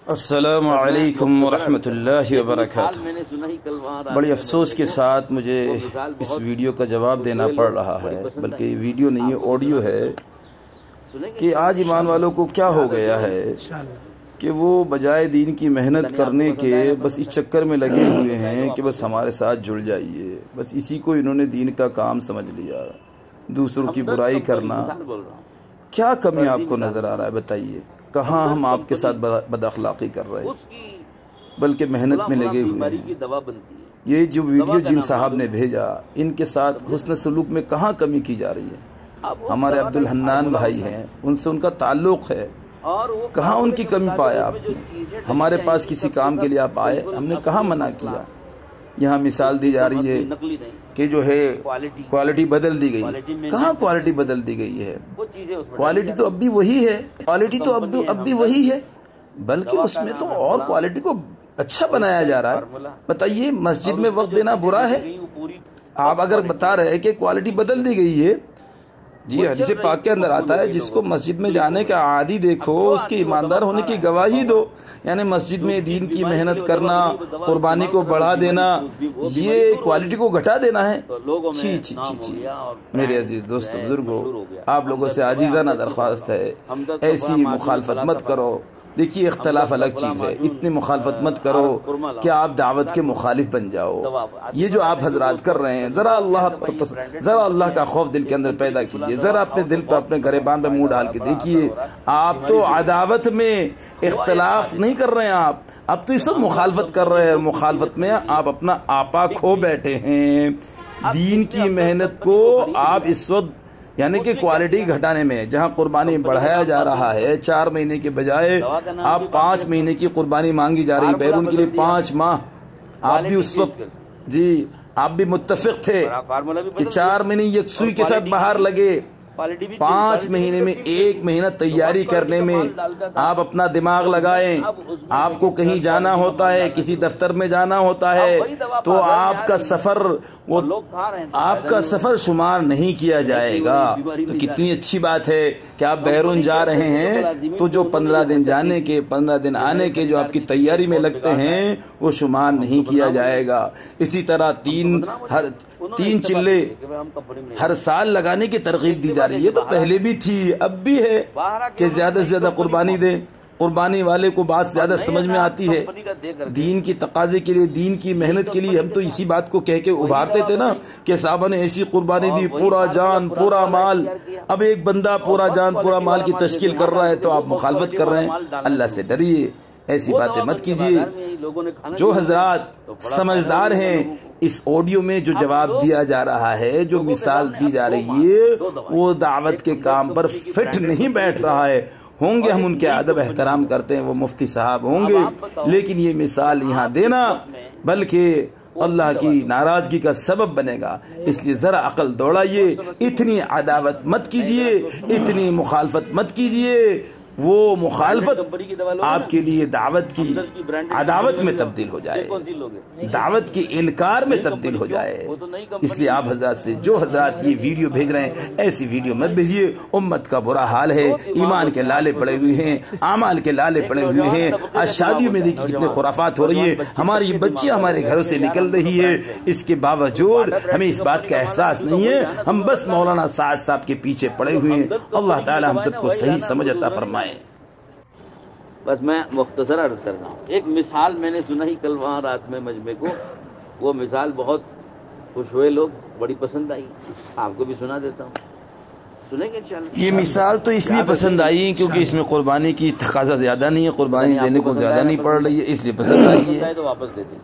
السلام علیکم ورحمۃ اللہ وبرکاتہ۔ بڑی افسوس کے ساتھ مجھے اس ویڈیو کا جواب دینا پڑ رہا ہے، بلکہ یہ ویڈیو نہیں ہے، آڈیو ہے، کہ آج ایمان والوں کو کیا ہو گیا ہے کہ وہ بجائے دین کی محنت کرنے کے بس اس چکر میں لگے ہوئے ہیں کہ بس ہمارے ساتھ جڑ جائیے، بس اسی کو انہوں نے دین کا کام سمجھ لیا، دوسروں کی برائی کرنا۔ کیا کمی آپ کو نظر آ رہا ہے بتائیے؟ کہاں ہم آپ کے ساتھ بد اخلاقی کر رہے ہیں، بلکہ محنت میں لگے ہوئے ہیں۔ یہ جو ویڈیو جن صاحب نے بھیجا، ان کے ساتھ حسن سلوک میں کہاں کمی کی جا رہی ہے؟ ہمارے عبد الحنان بھائی ہیں، ان سے ان کا تعلق ہے، کہاں ان کی کمی پایا آپ نے؟ ہمارے پاس کسی کام کے لیے آپ آئے، ہم نے کہاں منع کیا؟ یہاں مثال دی جا رہی ہے کہ جو ہے کوالٹی بدل دی گئی، کہاں کوالٹی بدل دی گئی ہے؟ کوالٹی تو اب بھی وہی ہے، کوالٹی تو اب بھی وہی ہے، بلکہ اس میں تو اور کوالٹی کو اچھا بنایا جا رہا ہے۔ بتائیے، مسجد میں وقت دینا برا ہے؟ آپ اگر بتا رہے ہیں کہ کوالٹی بدل دی گئی ہے، جی حدیث پاک کے اندر آتا ہے جس کو مسجد میں جانے کا عادی دیکھو اس کی ایماندار ہونے کی گواہی دو، یعنی مسجد میں دین کی محنت کرنا، قربانی کو بڑھا دینا، یہ کوالٹی کو گھٹا دینا ہے؟ چھی چھی چھی چھی۔ میرے عزیز دوستو بزرگو، آپ لوگوں سے عاجزانہ درخواست ہے، ایسی مخالفت مت کرو۔ دیکھیے، اختلاف الگ چیز ہے، اتنی مخالفت مت کرو کہ آپ دعوت کے مخالف بن جاؤ۔ یہ جو آپ حضرات کر رہے ہیں، ذرا اللہ کا خوف دل کے اندر پیدا کیجئے، ذرا اپنے دل پر، اپنے گریبان پہ منہ ڈال کے دیکھیے۔ آپ تو عداوت میں اختلاف نہیں کر رہے ہیں، اب تو یہ سب مخالفت کر رہے ہیں، مخالفت میں آپ اپنا آپا کھو بیٹھے ہیں۔ دین کی محنت کو آپ اس وقت یعنی کہ کوالٹی گھٹانے میں، جہاں قربانی بڑھایا جا رہا ہے، 4 مہینے کے بجائے آپ 5 مہینے کی قربانی مانگی جا رہی ہے، بیرون کے لیے 5 ماہ۔ آپ بھی اس وقت جی آپ بھی متفق تھے کہ 4 مہینے یکسوئی کے ساتھ باہر لگے، 5 مہینے میں 1 مہینہ تیاری کرنے میں آپ اپنا دماغ لگائیں۔ آپ کو کہیں جانا ہوتا ہے، کسی دفتر میں جانا ہوتا ہے، تو آپ کا سفر شمار نہیں کیا جائے گا۔ تو کتنی اچھی بات ہے کہ آپ بیرون جا رہے ہیں، تو جو 15 دن جانے کے، 15 دن آنے کے جو آپ کی تیاری میں لگتے ہیں، وہ شمار نہیں کیا جائے گا۔ اسی طرح 3 چلے ہر سال لگانے کی ترغیب دی جا رہی ہے، یہ تو پہلے بھی تھی، اب بھی ہے کہ زیادہ سے زیادہ قربانی دیں۔ قربانی والے کو بات زیادہ سمجھ میں آتی ہے، دین کی تقاضے کے لیے، دین کی محنت کے لیے۔ ہم تو اسی بات کو کہہ کے ابھارتے تھے نا کہ صحابہ نے ایسی قربانی دی، پورا جان پورا مال۔ اب ایک بندہ پورا جان پورا مال کی تشکیل کر رہا ہے تو آپ مخالفت کر رہے ہیں۔ اللہ سے ڈریے، ایسی باتیں مت کیجیے۔ جو حضرات سمجھدار ہیں، اس آڈیو میں جو جواب دیا جا رہا ہے، جو مثال دی جا رہی ہے، وہ دعوت کے کام پر فٹ نہیں بیٹھ رہا ہے۔ ہوں گے، ہم ان کے ادب احترام کرتے ہیں، وہ مفتی صاحب ہوں گے، لیکن یہ مثال یہاں دینا بلکہ اللہ کی ناراضگی کا سبب بنے گا۔ اس لیے ذرا عقل دوڑائیے، اتنی عداوت مت کیجیے، اتنی مخالفت مت کیجیے۔ وہ مخالفت آپ کے لیے دعوت کی عداوت میں تبدیل ہو جائے، دعوت کے انکار میں تبدیل ہو جائے۔ اس لیے آپ حضرات سے، جو حضرات یہ ویڈیو بھیج رہے ہیں، ایسی ویڈیو مت بھیجیے۔ امت کا برا حال ہے، ایمان کے لالے پڑے ہوئے ہیں، اعمال کے لالے پڑے ہوئے ہیں۔ آج شادیوں میں دیکھیے کتنے خرافات ہو رہی ہے، ہماری بچیاں ہمارے گھروں سے نکل رہی ہے، اس کے باوجود ہمیں اس بات کا احساس نہیں ہے، ہم بس مولانا سعد صاحب کے پیچھے پڑے ہوئے ہیں۔ اللہ تعالی ہم سب کو صحیح سمجھ عطا فرمائے۔ بس میں مختصر عرض کر رہا ہوں، ایک مثال میں نے سنا ہی کل وہاں رات میں مجمع کو، وہ مثال بہت خوش ہوئے لوگ، بڑی پسند آئی، آپ کو بھی سنا دیتا ہوں، سنیں گے انشاءاللہ۔ یہ مثال تو اس لیے پسند آئی کیونکہ اس میں قربانی کی تقاضا زیادہ نہیں ہے، قربانی دینے کو زیادہ نہیں پڑ رہی ہے، اس لیے پسند آئی ہے۔ تو واپس دے دیں۔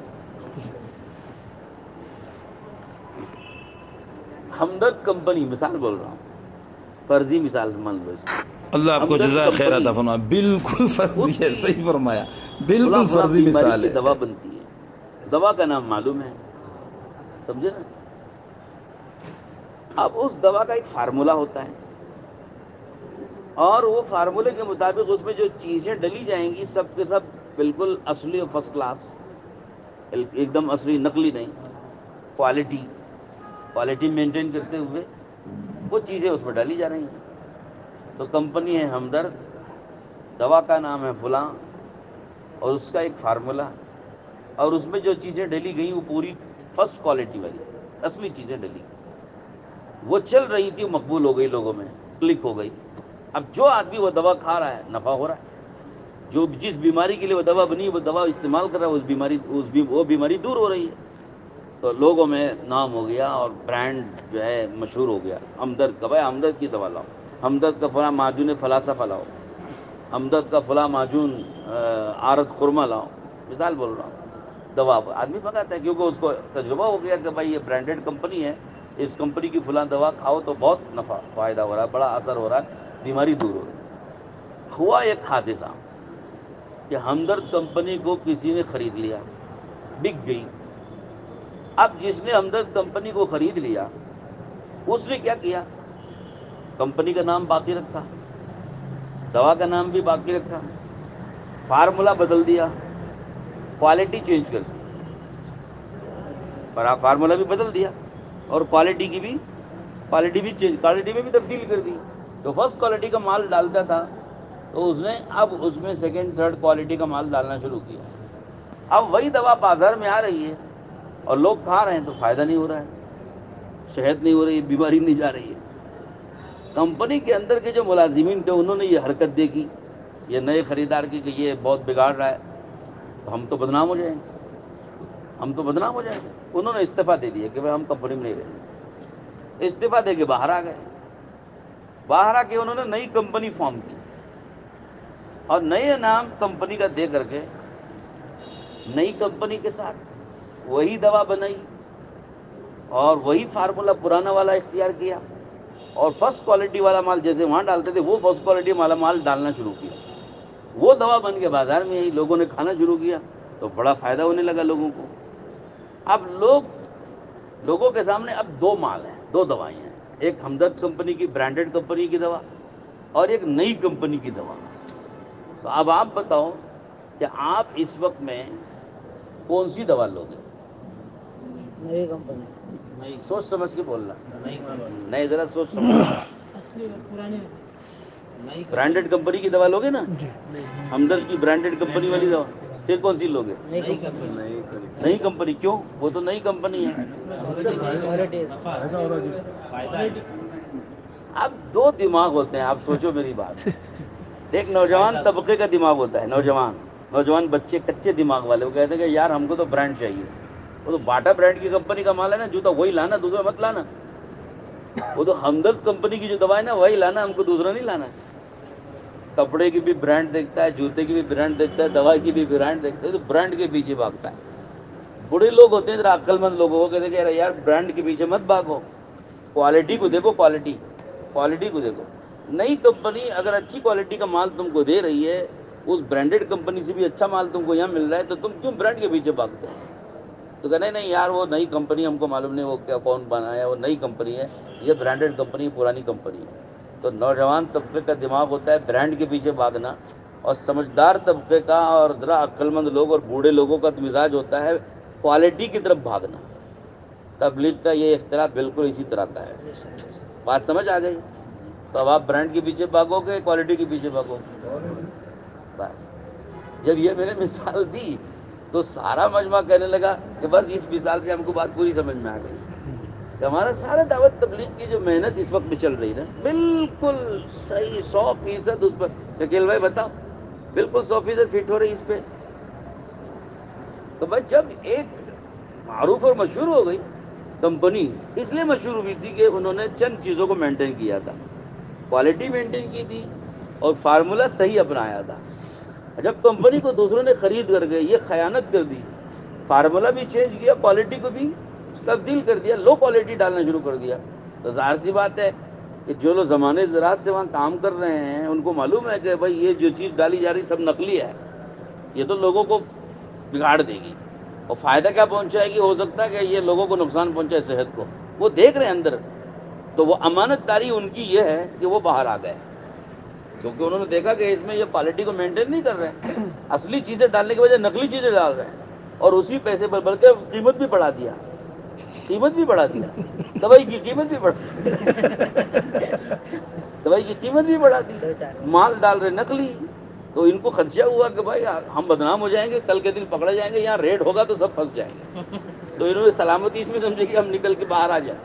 ہمدرد کمپنی، مثال بول رہا ہوں، فرضی مثال مان لو اس کو۔ اللہ آپ کو جزائے خیر عطا فرمائے۔ بالکل فرضی ہے، صحیح فرمایا، بالکل فرضی مثال ہے۔ دوا بنتی ہے، دوا کا نام معلوم ہے، سمجھے نا؟ اب اس دوا کا ایک فارمولا ہوتا ہے، اور وہ فارمولے کے مطابق اس میں جو چیزیں ڈلی جائیں گی سب کے سب بالکل اصلی اور فرسٹ کلاس، ایک دم اصلی، نقلی نہیں، کوالٹی مینٹین کرتے ہوئے وہ چیزیں اس میں ڈالی جا رہی ہیں۔ تو کمپنی ہے ہمدرد، دوا کا نام ہے فلاں، اور اس کا ایک فارمولا، اور اس میں جو چیزیں ڈلی گئیں وہ پوری فرسٹ کوالٹی والی اصلی چیزیں ڈلی گئی، وہ چل رہی تھی، مقبول ہو گئی، لوگوں میں کلک ہو گئی۔ اب جو آدمی وہ دوا کھا رہا ہے نفع ہو رہا ہے، جو جس بیماری کے لیے وہ دوا بنی وہ دوا استعمال کر رہا ہے، وہ بیماری دور ہو رہی ہے۔ تو لوگوں میں نام ہو گیا اور برانڈ جو ہے مشہور ہو گیا، ہمدرد کا، بھائی ہمدرد کی دوا لاؤ، ہمدرد کا فلاں معجون فلاسفہ لاؤ، ہمدرد کا فلاں معجون آرت خرما لاؤ، مثال بول رہا ہوں۔ دوا آدمی منگاتا ہے کیونکہ اس کو تجربہ ہو گیا کہ بھائی یہ برانڈیڈ کمپنی ہے، اس کمپنی کی فلاں دوا کھاؤ تو بہت نفع فائدہ ہو رہا ہے، بڑا اثر ہو رہا ہے، بیماری دور ہو رہی ہے۔ ہوا ایک حادثہ کہ ہمدرد کمپنی کو کسی نے خرید لیا، بک گئی۔ اب جس نے ہمدرد کمپنی کو خرید لیا اس نے کیا کیا، کمپنی کا نام باقی رکھا، دوا کا نام بھی باقی رکھا، فارمولا بدل دیا، کوالٹی چینج کر دی، فارمولا بھی بدل دیا اور کوالٹی بھی چینج، کوالٹی میں بھی تبدیل کر دی۔ تو فرسٹ کوالٹی کا مال ڈالتا تھا تو اس نے اب اس میں سیکنڈ تھرڈ کوالٹی کا مال ڈالنا شروع کیا۔ اب وہی دوا بازار میں آ رہی ہے اور لوگ کھا رہے ہیں تو فائدہ نہیں ہو رہا ہے، صحت نہیں ہو رہی ہے، بیماری نہیں جا رہی ہے۔ کمپنی کے اندر کے جو ملازمین تھے انہوں نے یہ حرکت دیکھی، یہ نئے خریدار کی، کہ یہ بہت بگاڑ رہا ہے، تو ہم تو بدنام ہو جائیں گے، انہوں نے استعفیٰ دے دیا کہ ہم کمپنی میں نہیں رہیں گے۔ استعفیٰ دے کے باہر آ گئے، باہر آ کے انہوں نے نئی کمپنی فارم کی اور نئے نام کمپنی کا دے کر کے نئی کمپنی کے ساتھ وہی دوا بنائی اور وہی فارمولا پرانا والا اختیار کیا، اور فرسٹ کوالٹی والا مال جیسے وہاں ڈالتے تھے وہ فرسٹ کوالٹی والا مال ڈالنا شروع کیا۔ وہ دوا بن کے بازار میں آئی، لوگوں نے کھانا شروع کیا تو بڑا فائدہ ہونے لگا لوگوں کو۔ اب لوگوں کے سامنے اب دو مال ہیں، دو دوائیں ہیں، ایک ہمدرد کمپنی کی برانڈیڈ کمپنی کی دوا اور ایک نئی کمپنی کی دوا۔ تو اب آپ بتاؤ کہ آپ اس وقت میں کون سی دوا لوگے؟ نئی کمپنی، سوچ سمجھ کے بولنا، نہیں ذرا سوچ سمجھ۔ برانڈیڈ کمپنی کی دوا لوگے نا، ہمدرد کی برانڈیڈ کمپنی والی دوا، پھر کون سی لوگے؟ نئی کمپنی۔ کیوں؟ وہ تو نئی کمپنی ہے۔ اب دو دماغ ہوتے ہیں، آپ سوچو میری بات۔ ایک نوجوان طبقے کا دماغ ہوتا ہے، نوجوان بچے کچے دماغ والے، وہ کہتے ہیں کہ یار ہم کو تو برانڈ چاہیے، وہ تو باٹا برانڈ کی کمپنی کا مال ہے نا، جوتا وہی لانا، دوسرا مت لانا۔ وہ تو ہمدرد کمپنی کی جو دوا ہے نا وہی لانا، ہم کو دوسرا نہیں لانا۔ کپڑے کی بھی برانڈ دیکھتا ہے، جوتے کی بھی برانڈ دیکھتا ہے، دوائی کی بھی برانڈ دیکھتا ہے، تو برانڈ کے پیچھے بھاگتا ہے۔ بڑے لوگ ہوتے ہیں ذرا عقل مند لوگ، وہ کہتے ہیں کہ یار برانڈ کے پیچھے مت بھاگو، کوالٹی کو دیکھو، کوالٹی کو دیکھو۔ نئی کمپنی اگر اچھی کوالٹی کا مال تم کو دے رہی ہے، اس برانڈیڈ کمپنی سے بھی اچھا مال تم کو یہاں مل رہا ہے، تو تم کیوں برانڈ کے پیچھے بھاگتے ہیں؟ تو کہنا نہیں یار وہ نئی کمپنی ہم کو معلوم نہیں وہ کیا کون بنایا ہے، وہ نئی کمپنی ہے، یہ برانڈیڈ کمپنی پرانی کمپنی ہے۔ تو نوجوان طبقے کا دماغ ہوتا ہے برانڈ کے پیچھے بھاگنا، اور سمجھدار طبقے کا اور ذرا عقل مند لوگ اور بوڑھے لوگوں کا مزاج ہوتا ہے کوالٹی کی طرف بھاگنا۔ تبلیغ کا یہ اختلاف بالکل اسی طرح کا ہے۔ بات سمجھ آ گئی؟ تو اب آپ برانڈ کے پیچھے بھاگو گے، کوالٹی کے پیچھے بھاگو گے؟ بس جب یہ میں نے مثال دی تو سارا مجمع کہنے لگا کہ بس اس مثال سے ہم کو بات پوری سمجھ میں آ گئی کہ ہمارا سارا دعوت تبلیغ کی جو محنت اس وقت میں چل رہی ہے نا، بالکل صحیح 100% اس پر۔ شکیل بھائی بتاؤ، بالکل 100% فٹ ہو رہی اس پہ؟ تو بس جب ایک معروف اور مشہور ہو گئی کمپنی، اس لیے مشہور ہوئی تھی کہ انہوں نے چند چیزوں کو مینٹین کیا تھا، کوالٹی مینٹین کی تھی اور فارمولا صحیح اپنایا تھا۔ جب کمپنی کو دوسروں نے خرید کر کے یہ خیانت کر دی، فارمولا بھی چینج کیا، کوالٹی کو بھی تبدیل کر دیا، لو کوالٹی ڈالنا شروع کر دیا، تو ظاہر سی بات ہے کہ جو لوگ زمانے زراعت سے وہاں کام کر رہے ہیں ان کو معلوم ہے کہ بھائی یہ جو چیز ڈالی جا رہی سب نقلی ہے، یہ تو لوگوں کو بگاڑ دے گی اور فائدہ کیا پہنچائے گی، ہو سکتا ہے کہ یہ لوگوں کو نقصان پہنچائے صحت کو، وہ دیکھ رہے ہیں اندر۔ تو وہ امانت داری ان کی یہ ہے کہ وہ باہر آ گئے، کیونکہ انہوں نے دیکھا کہ اس میں یہ کوالٹی کو مینٹین نہیں کر رہے ہیں، اصلی چیزیں ڈالنے کے بجائے نقلی چیزیں ڈال رہے ہیں، اور اسی پیسے پر بلکہ قیمت بھی بڑھا دیا، دوائی کی قیمت بھی بڑھا دی، مال ڈال رہے نقلی۔ تو ان کو خدشہ ہوا کہ بھائی ہم بدنام ہو جائیں گے، کل کے دن پکڑے جائیں گے، یہاں ریڈ ہوگا تو سب پھنس جائیں گے. تو انہوں نے سلامتی اس میں سمجھے کہ ہم نکل کے باہر آ جائیں،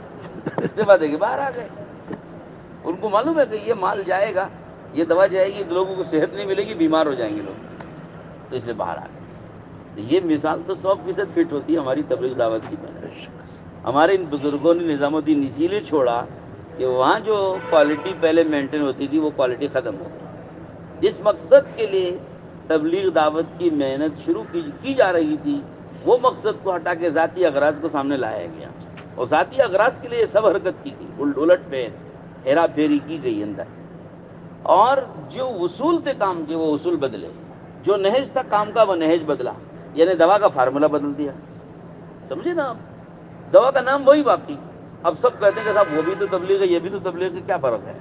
استعفیٰ دے کے باہر آ گئے. ان کو معلوم ہے کہ یہ مال جائے گا، یہ دوا جائے گی، لوگوں کو صحت نہیں ملے گی، بیمار ہو جائیں گے لوگ، تو اس لیے باہر آ گئے. تو یہ مثال تو 100% فٹ ہوتی ہے ہماری تبلیغ دعوت کی محنت. ہمارے ان بزرگوں نے نظام الدین اسی لیے چھوڑا کہ وہاں جو کوالٹی پہلے مینٹین ہوتی تھی وہ کوالٹی ختم ہو گئی. جس مقصد کے لیے تبلیغ دعوت کی محنت شروع کی جا رہی تھی، وہ مقصد کو ہٹا کے ذاتی اغراض کو سامنے لایا گیا، اور ذاتی اغراض کے لیے یہ سب حرکت کی گئی، الٹ پھیر ہیرا پھیری کی گئی اندر. اور جو اصول تھے کام کے وہ اصول بدلے، جو نہج تھا کام کا وہ نہج بدلا. یعنی دوا کا فارمولہ بدل دیا، سمجھے نا آپ؟ دوا کا نام وہی باقی. اب سب کہتے ہیں کہ صاحب وہ بھی تو تبلیغ ہے، یہ بھی تو تبلیغ ہے، کیا فرق ہے؟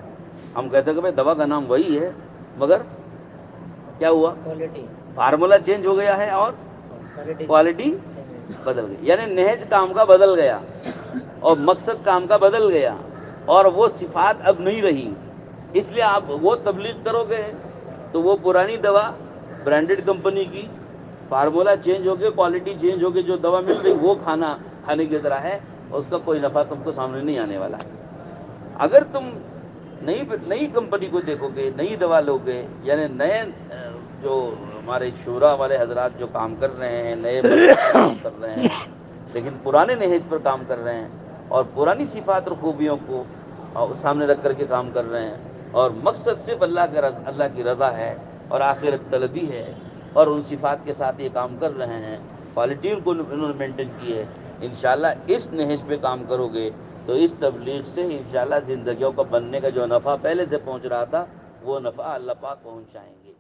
ہم کہتے ہیں کہ بھائی دوا کا نام وہی ہے، مگر کیا ہوا؟ فارمولہ چینج ہو گیا ہے اور کوالٹی بدل گئی. یعنی نہج کام کا بدل گیا اور مقصد کام کا بدل گیا، اور وہ صفات اب نہیں رہی. اس لیے آپ وہ تبلیغ کرو گے تو وہ پرانی دوا برانڈڈ کمپنی کی، فارمولہ چینج ہو گیا، کوالٹی چینج ہو گئی، جو دوا مل رہی وہ کھانے کی طرح ہے، اس کا کوئی نفع تم کو سامنے نہیں آنے والا. اگر تم نئی کمپنی کو دیکھو گے، نئی دوا لو گے، یعنی نئے جو ہمارے شورا والے حضرات جو کام کر رہے ہیں، نئے کام کر رہے ہیں، لیکن پرانے نہج پر کام کر رہے ہیں اور پرانی صفات اور خوبیوں کو سامنے رکھ کر کے کام کر رہے ہیں، اور مقصد صرف اللہ کی رضا ہے اور آخرت طلبی ہے، اور ان صفات کے ساتھ یہ کام کر رہے ہیں، کوالٹی ان کو انہوں نے مینٹین کی ہے. انشاءاللہ اس نہج پہ کام کرو گے تو اس تبلیغ سے انشاءاللہ زندگیوں کا بننے کا جو نفع پہلے سے پہنچ رہا تھا وہ نفع اللہ پاک پہنچائیں گے.